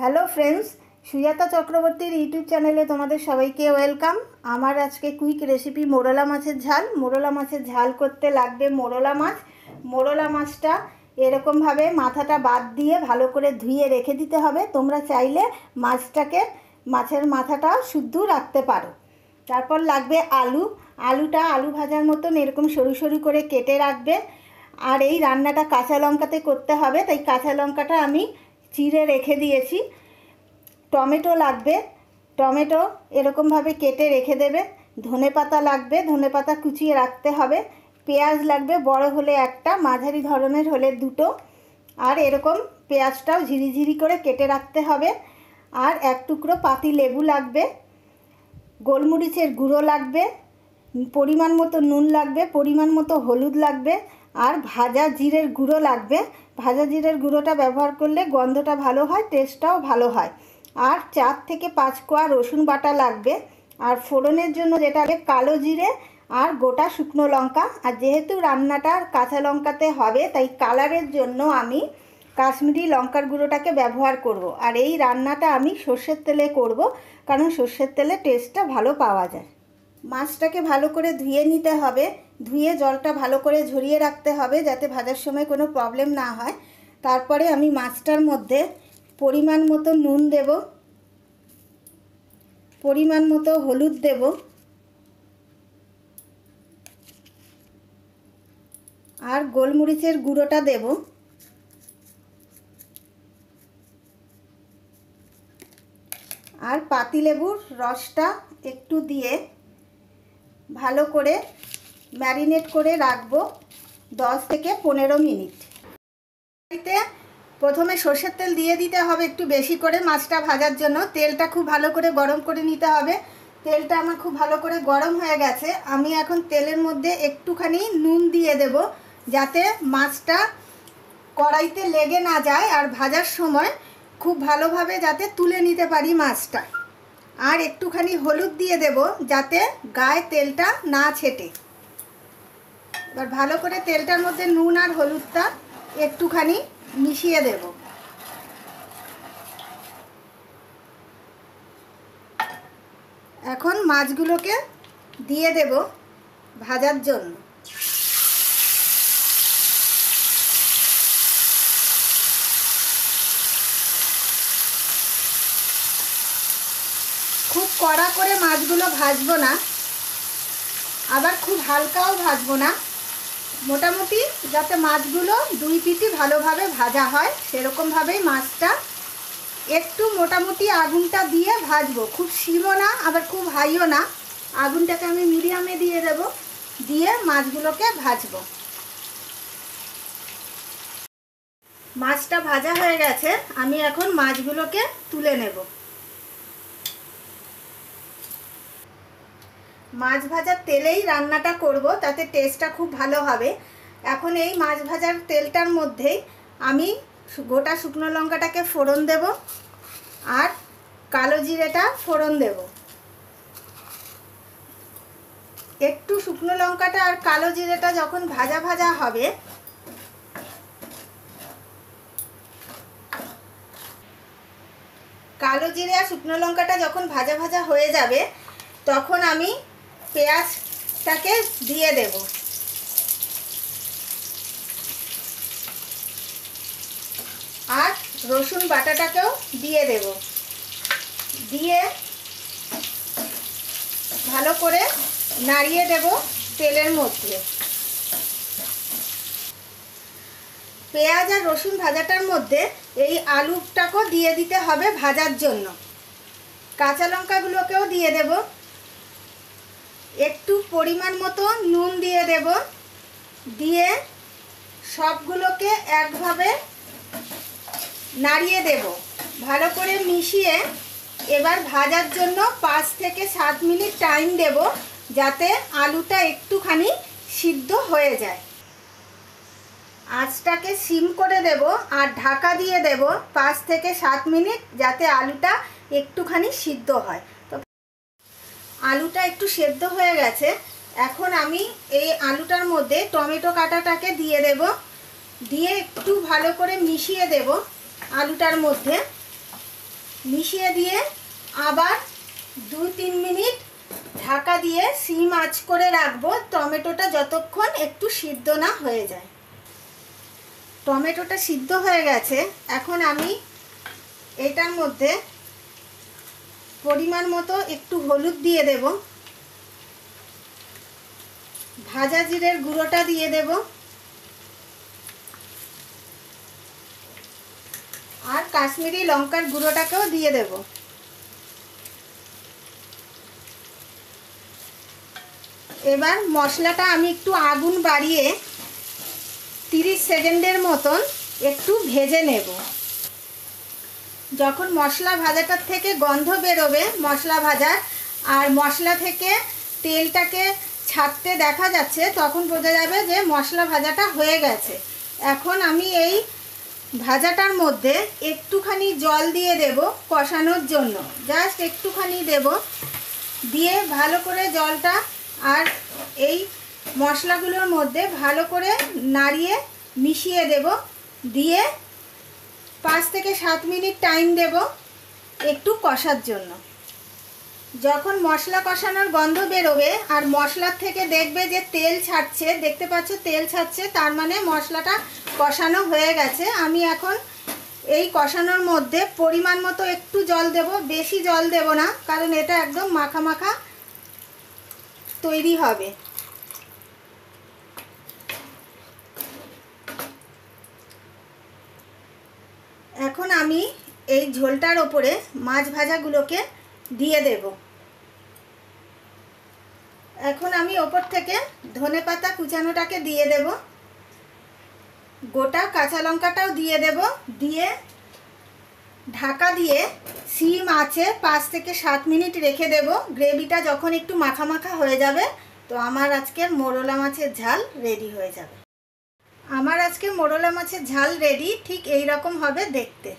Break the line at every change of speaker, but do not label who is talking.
Hello friends, Sujata চক্রবর্তীর YouTube চ্যানেলে তোমাদের সবাইকে ওয়েলকাম। আমার আজকে কুইক রেসিপি মোরলা মাছের ঝাল। মোরলা মাছের ঝাল করতে লাগবে মোরলা মাছ। মোরলা মাছটা এরকমভাবে মাথাটা বাদ দিয়ে ভালো করে ধুয়ে রেখে দিতে হবে। তোমরা চাইলে মাছের মাথাটা শুদ্ধ রাখতে পারো। তারপর লাগবে আলু ভাজার মতন এরকম সরু সরু করে কেটে রাখবে। আর এই রান্নাটা কাঁচা লঙ্কাতে করতে হবে, তাই কাঁচা লঙ্কাটা আমি চিড়ে রেখে দিয়েছি। টমেটো লাগবে, টমেটো এরকমভাবে কেটে রেখে দেবে। ধনেপাতা লাগবে, ধনেপাতা কুচিয়ে রাখতে হবে। পেঁয়াজ লাগবে, বড় হলে একটা, মাঝারি ধরনের হলে দুটো। আর এরকম পেঁয়াজটাও ঝিরিঝিরি করে কেটে রাখতে হবে। আর এক টুকরো পাতি লেবু লাগবে। গোলমরিচের গুঁড়ো লাগবে, পরিমাণ মতো নুন লাগবে, পরিমাণ মতো হলুদ লাগবে। আর ভাজা জিরের গুঁড়ো লাগবে। ভাজা জিরের গুঁড়োটা ব্যবহার করলে গন্ধটা ভালো হয়, টেস্টটাও ভালো হয়। আর 4 থেকে 5 কোয়া রসুন বাটা লাগবে। আর ফোড়নের জন্য যেটা হবে কালো জিরে আর গোটা শুকনো লঙ্কা। আর যেহেতু রান্নাটা কাঁচা লঙ্কাতে হবে, তাই কালারের জন্য আমি কাশ্মীরি লঙ্কার গুঁড়োটাকে ব্যবহার করব। আর এই রান্নাটা আমি সর্ষের তেলে করব, কারণ সর্ষের তেলে টেস্টটা ভালো পাওয়া যায়। মাছটাকে ভালো করে ধুয়ে নিতে হবে। ধুয়ে জলটা ভালো করে ঝরিয়ে রাখতে হবে, যাতে ভাজার সময় কোনো প্রবলেম না হয়। তারপরে আমি মাছটার মধ্যে পরিমাণ মতো নুন দেব, পরিমাণ মতো হলুদ দেব, আর গোলমরিচের গুঁড়োটা দেব। আর পাতিলেবুর রসটা একটু দিয়ে ভালো করে ম্যারিনেট করে রাখবো 10 থেকে 15 মিনিট। প্রথমে সর্ষের তেল দিয়ে দিতে হবে একটু বেশি করে মাছটা ভাজার জন্য। তেলটা খুব ভালো করে গরম করে নিতে হবে। তেলটা আমার খুব ভালো করে গরম হয়ে গেছে। আমি এখন তেলের মধ্যে একটুখানি নুন দিয়ে দেব, যাতে মাছটা কড়াইতে লেগে না যায়, আর ভাজার সময় খুব ভালোভাবে যাতে তুলে নিতে পারি মাছটা। আর একটুখানি হলুদ দিয়ে দেব, যাতে গায়ে তেলটা না ছেটে। এবার ভালো করে তেলটার মধ্যে নুন আর হলুদটা একটুখানি মিশিয়ে দেব। এখন মাছগুলোকে দিয়ে দেব ভাজার জন্য। খুব কড়া করে মাছগুলো ভাজবো না, আবার খুব হালকাও ভাজবো না। মোটামুটি যাতে মাছগুলো দুই পিঠই ভালোভাবে ভাজা হয়, সেরকমভাবেই মাছটা একটু মোটামুটি আগুনটা দিয়ে ভাজবো। খুব সিমও না, আবার খুব হাইও না। আগুনটাকে আমি মিডিয়ামে দিয়ে দেব, দিয়ে মাছগুলোকে ভাজবো। মাছটা ভাজা হয়ে গেছে, আমি এখন মাছগুলোকে তুলে নেব। মাছ ভাজার তেলেই রান্নাটা করব, তাতে টেস্টটা খুব ভালো হবে। এখন এই মাছ ভাজার তেলটার মধ্যেই আমি গোটা শুকনো লঙ্কাটাকে ফোড়ন দেব, আর কালো জিরেটা ফোড়ন দেব। একটু শুকনো লঙ্কাটা আর কালো জিরেটা যখন ভাজা ভাজা হবে, কালো জিরে আর শুকনো লঙ্কাটা যখন ভাজা ভাজা হয়ে যাবে, তখন আমি পেঁয়াজটাকে দিয়ে দেব। আর রসুন বাটাটাকেও দিয়ে দেব। দিয়ে ভালো করে নাড়িয়ে দেব তেলের মধ্যে। পেঁয়াজ আর রসুন ভাজাটার মধ্যে এই আলুটাকেও দিয়ে দিতে হবে ভাজার জন্য। কাঁচা লঙ্কাগুলোকেও দিয়ে দেব। একটু পরিমাণ মতো নুন দিয়ে দেব। দিয়ে সবগুলোকে একভাবে নাড়িয়ে দেব, ভালো করে মিশিয়ে। এবার ভাজার জন্য 5 থেকে 7 মিনিট টাইম দেব, যাতে আলুটা একটুখানি সিদ্ধ হয়ে যায়। আঁচটাকে সিম করে দেব আর ঢাকা দিয়ে দেব 5 থেকে 7 মিনিট, যাতে আলুটা একটুখানি সিদ্ধ হয়। তো আলুটা একটু সেদ্ধ হয়ে গেছে। এখন আমি এই আলুটার মধ্যে টমেটো কাটাটাকে দিয়ে দেব। দিয়ে একটু ভালো করে মিশিয়ে দেব আলুটার মধ্যে। মিশিয়ে দিয়ে আবার 2-3 মিনিট ঢাকা দিয়ে সিম আঁচ করে রাখবো, টমেটোটা যতক্ষণ একটু সিদ্ধ না হয়ে যায়। টমেটোটা সিদ্ধ হয়ে গেছে। এখন আমি এটার মধ্যে পরিমাণ মতো একটু হলুদ দিয়ে দেব, ভাজা জিরের গুঁড়োটা দিয়ে দেব, আর কাশ্মীরি লঙ্কার গুঁড়োটাকেও দিয়ে দেব। এবার মশলাটা আমি একটু আগুন বাড়িয়ে 30 সেকেন্ডের মতন একটু ভেজে নেব। যখন মশলা ভাজাটার থেকে গন্ধ বেরোবে মশলা ভাজার, আর মশলা থেকে তেলটাকে ছাড়তে দেখা যাচ্ছে, তখন বোঝা যাবে যে মশলা ভাজাটা হয়ে গেছে। এখন আমি এই ভাজাটার মধ্যে একটুখানি জল দিয়ে দেব কষানোর জন্য, জাস্ট একটুখানি দেব। দিয়ে ভালো করে জলটা আর এই মশলাগুলোর মধ্যে ভালো করে নাড়িয়ে মিশিয়ে দেব। দিয়ে 5 থেকে 7 মিনিট টাইম দেব একটু কষার জন্য। যখন মশলা কষানোর গন্ধ বেরোবে আর মশলার থেকে দেখবে যে তেল ছাড়ছে, দেখতে পাচ্ছ তেল ছাড়ছে, তার মানে মশলাটা কষানো হয়ে গেছে। আমি এখন এই কষানোর মধ্যে পরিমাণ মতো একটু জল দেব, বেশি জল দেব না, কারণ এটা একদম মাখা মাখা তৈরি হবে। এখন আমি এই ঝোলটার ওপরে মাছ ভাজাগুলোকে দিয়ে দেব। এখন আমি ওপর থেকে ধনেপাতা কুচানোটাকে দিয়ে দেব, গোটা কাঁচা লঙ্কাটাও দিয়ে দেব। দিয়ে ঢাকা দিয়ে সিম আঁচে 5 থেকে 7 মিনিট রেখে দেব। গ্রেভিটা যখন একটু মাখা মাখা হয়ে যাবে, তো আমার আজকের মোরলা মাছের ঝাল রেডি হয়ে যাবে। আমার আজকে মোরলা মাছের ঝাল রেডি, ঠিক এই রকম হবে দেখতে।